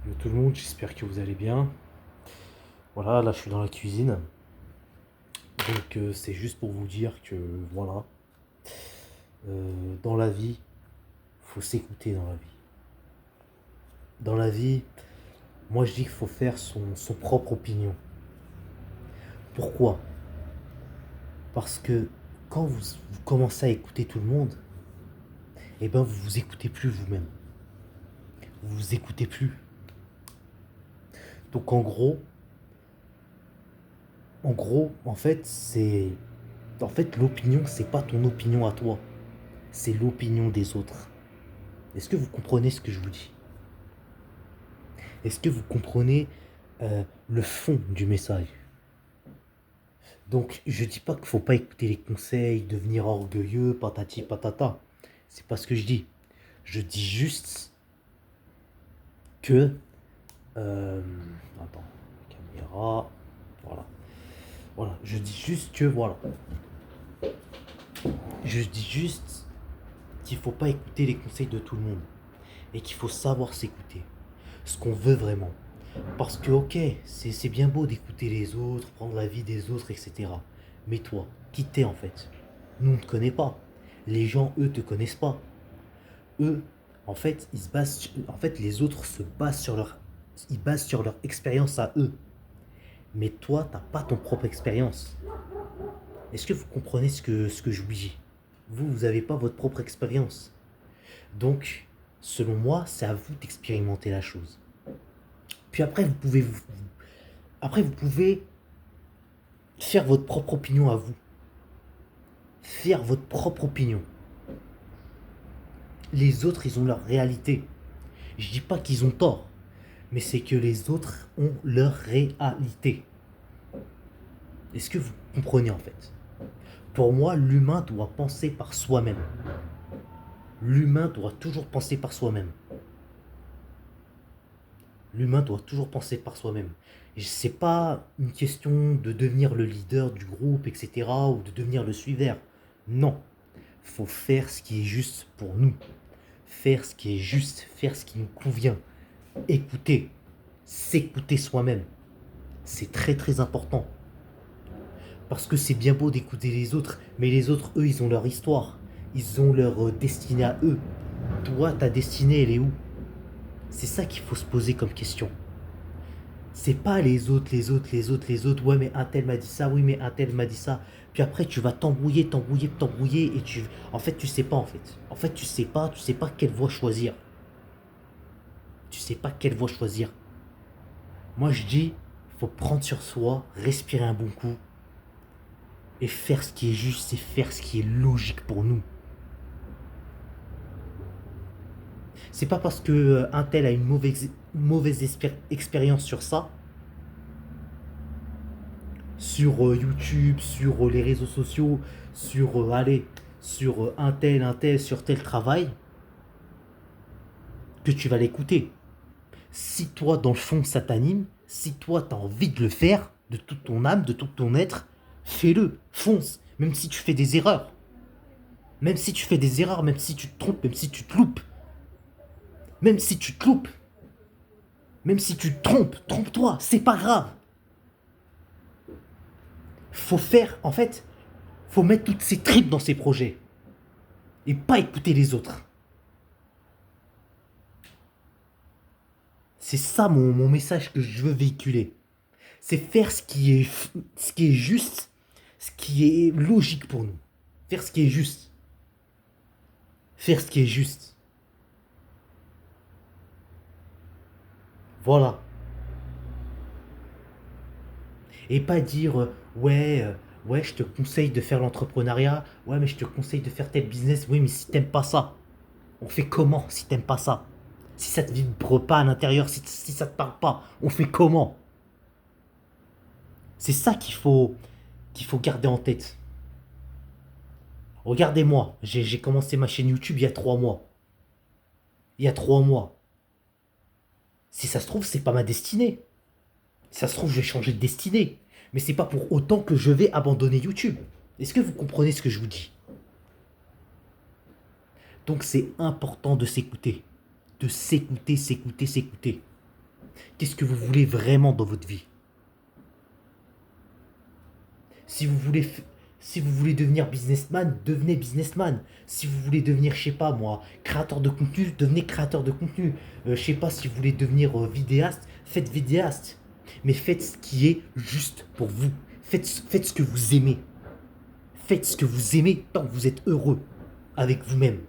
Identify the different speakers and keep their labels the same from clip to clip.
Speaker 1: Yo tout le monde, j'espère que vous allez bien. Voilà, là je suis dans la cuisine. Donc c'est juste pour vous dire que voilà, dans la vie, faut s'écouter dans la vie. Dans la vie, moi je dis qu'il faut faire son propre opinion. Pourquoi? Parce que quand vous commencez à écouter tout le monde, eh ben vous vous écoutez plus vous-même. Vous vous écoutez plus. Donc en fait, l'opinion, c'est pas ton opinion à toi, c'est l'opinion des autres. Est-ce que vous comprenez ce que je vous dis? Est-ce que vous comprenez le fond du message? Donc, je dis pas qu'il faut pas écouter les conseils, devenir orgueilleux, patati patata. C'est pas ce que je dis. Je dis juste que. euh, Attends, caméra. Voilà. Voilà. Je dis juste que. Voilà. Je dis juste qu'il faut pas écouter les conseils de tout le monde. Et qu'il faut savoir s'écouter. Ce qu'on veut vraiment. Parce que, ok, c'est bien beau d'écouter les autres, prendre l'avis des autres, etc. Mais toi, qui t'es en fait? Nous, on ne te connaît pas. Les gens, eux, te connaissent pas. Eux, en fait, en fait, les autres se basent sur ils basent sur leur expérience à eux. Mais toi, t'as pas ton propre expérience. Est-ce que vous comprenez ce que je vous dis? Vous avez pas votre propre expérience. Donc, selon moi, c'est à vous d'expérimenter la chose. Puis après, vous pouvez faire votre propre opinion à vous. Faire votre propre opinion. Les autres, ils ont leur réalité. Je dis pas qu'ils ont tort, mais c'est que les autres ont leur réalité. Est-ce que vous comprenez en fait? Pour moi, l'humain doit penser par soi-même. L'humain doit toujours penser par soi-même. L'humain doit toujours penser par soi-même. C'est pas une question de devenir le leader du groupe, etc., ou de devenir le suiveur. Non. Faut faire ce qui est juste pour nous. Faire ce qui est juste, faire ce qui nous convient. Écouter, s'écouter soi-même. C'est très très important. Parce que c'est bien beau d'écouter les autres, mais les autres, eux, ils ont leur histoire. Ils ont leur destinée à eux. Toi, ta destinée, elle est où? C'est ça qu'il faut se poser comme question. C'est pas les autres, les autres, les autres, les autres. Ouais, mais un tel m'a dit ça, oui, mais un tel m'a dit ça. Puis après, tu vas t'embrouiller, t'embrouiller, t'embrouiller, et tu. En fait, tu sais pas, en fait. En fait, tu sais pas quelle voie choisir. Tu sais pas quelle voie choisir. Moi, je dis, faut prendre sur soi, respirer un bon coup, et faire ce qui est juste, c'est faire ce qui est logique pour nous. C'est pas parce que un tel a une mauvaise expérience sur ça, sur YouTube, sur les réseaux sociaux, sur sur un tel, sur tel travail, que tu vas l'écouter. Si toi, dans le fond, ça t'anime, si toi, t'as envie de le faire, de toute ton âme, de tout ton être, fais-le, fonce, même si tu fais des erreurs. Même si tu fais des erreurs, même si tu te trompes, même si tu te loupes, même si tu te loupes, même si tu te trompes, trompe-toi, c'est pas grave. Faut faire, en fait, faut mettre toutes ses tripes dans ses projets et pas écouter les autres. C'est ça mon message que je veux véhiculer. C'est faire ce qui est juste, ce qui est logique pour nous. Faire ce qui est juste. Faire ce qui est juste. Voilà. Et pas dire ouais, je te conseille de faire l'entrepreneuriat, ouais, mais je te conseille de faire tel business. Oui, mais si t'aimes pas ça, on fait comment si t'aimes pas ça? Si ça te vibre pas à l'intérieur, si ça te parle pas, on fait comment? C'est ça qu'il faut garder en tête. Regardez-moi, j'ai commencé ma chaîne YouTube il y a 3 mois. Il y a 3 mois. Si ça se trouve, c'est pas ma destinée. Si ça se trouve, je vais changer de destinée. Mais c'est pas pour autant que je vais abandonner YouTube. Est-ce que vous comprenez ce que je vous dis? Donc c'est important de s'écouter. De s'écouter, s'écouter, s'écouter. Qu'est-ce que vous voulez vraiment dans votre vie? Si vous voulez, si vous voulez devenir businessman, devenez businessman. Si vous voulez devenir, je sais pas moi, créateur de contenu, devenez créateur de contenu. Je sais pas si vous voulez devenir vidéaste, faites vidéaste. Mais faites ce qui est juste pour vous. Faites ce que vous aimez. Faites ce que vous aimez tant que vous êtes heureux avec vous-même.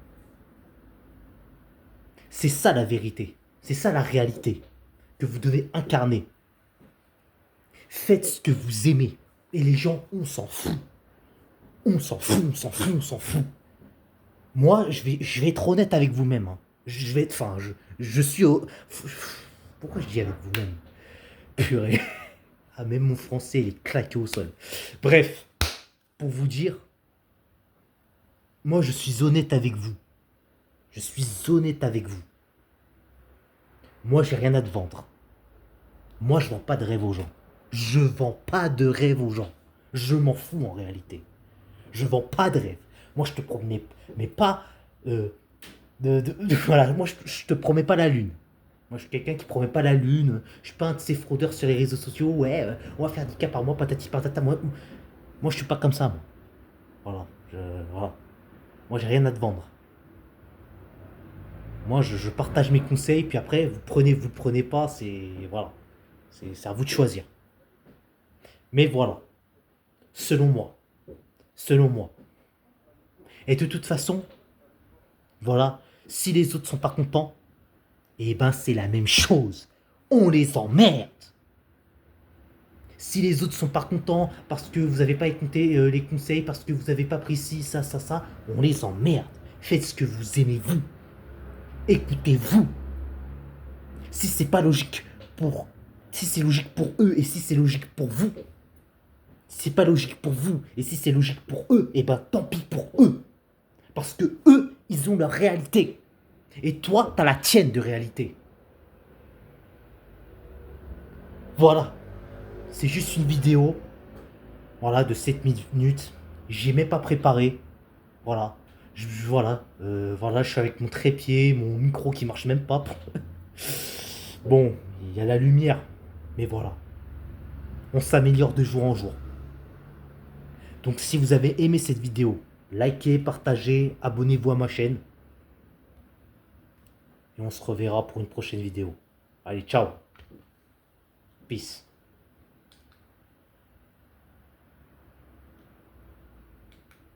Speaker 1: C'est ça la vérité. C'est ça la réalité que vous devez incarner. Faites ce que vous aimez. Et les gens, on s'en fout. On s'en fout, on s'en fout, on s'en fout. Moi, je vais être honnête avec vous-même. Hein. Je vais être. Enfin, je suis. Pourquoi je dis avec vous-même? Purée. Ah, même mon français, il est claqué au sol. Bref, pour vous dire, moi, je suis honnête avec vous. Je suis honnête avec vous. Moi, j'ai rien à te vendre. Moi, je vends pas de rêve aux gens. Je vends pas de rêve aux gens. Je m'en fous en réalité. Je vends pas de rêve. Moi, je te promets, mais pas. Voilà, moi, je te promets pas la lune. Moi, je suis quelqu'un qui promet pas la lune. Je suis pas un de ces fraudeurs sur les réseaux sociaux. Ouais, on va faire 10 cas par mois, patati patata. Moi, je suis pas comme ça, moi. Voilà. Voilà. Moi, j'ai rien à te vendre. Moi, je partage mes conseils, puis après, vous le prenez pas, c'est. Voilà. C'est à vous de choisir. Mais voilà. Selon moi. Selon moi. Et de toute façon, voilà. Si les autres sont pas contents, eh ben, c'est la même chose. On les emmerde. Si les autres sont pas contents parce que vous n'avez pas écouté les conseils, parce que vous n'avez pas pris ci, ça, on les emmerde. Faites ce que vous aimez vous. Écoutez-vous. Si c'est pas logique pour, si c'est logique pour eux et si c'est logique pour vous, si c'est pas logique pour vous et si c'est logique pour eux, et ben tant pis pour eux. Parce que eux, ils ont leur réalité. Et toi, t'as la tienne de réalité. Voilà. C'est juste une vidéo, voilà, de 7 minutes. J'ai même pas préparé. Voilà. Voilà, je suis avec mon trépied, mon micro qui marche même pas. Bon, il y a la lumière, mais voilà. On s'améliore de jour en jour. Donc si vous avez aimé cette vidéo, likez, partagez, abonnez-vous à ma chaîne. Et on se reverra pour une prochaine vidéo. Allez, ciao. Peace.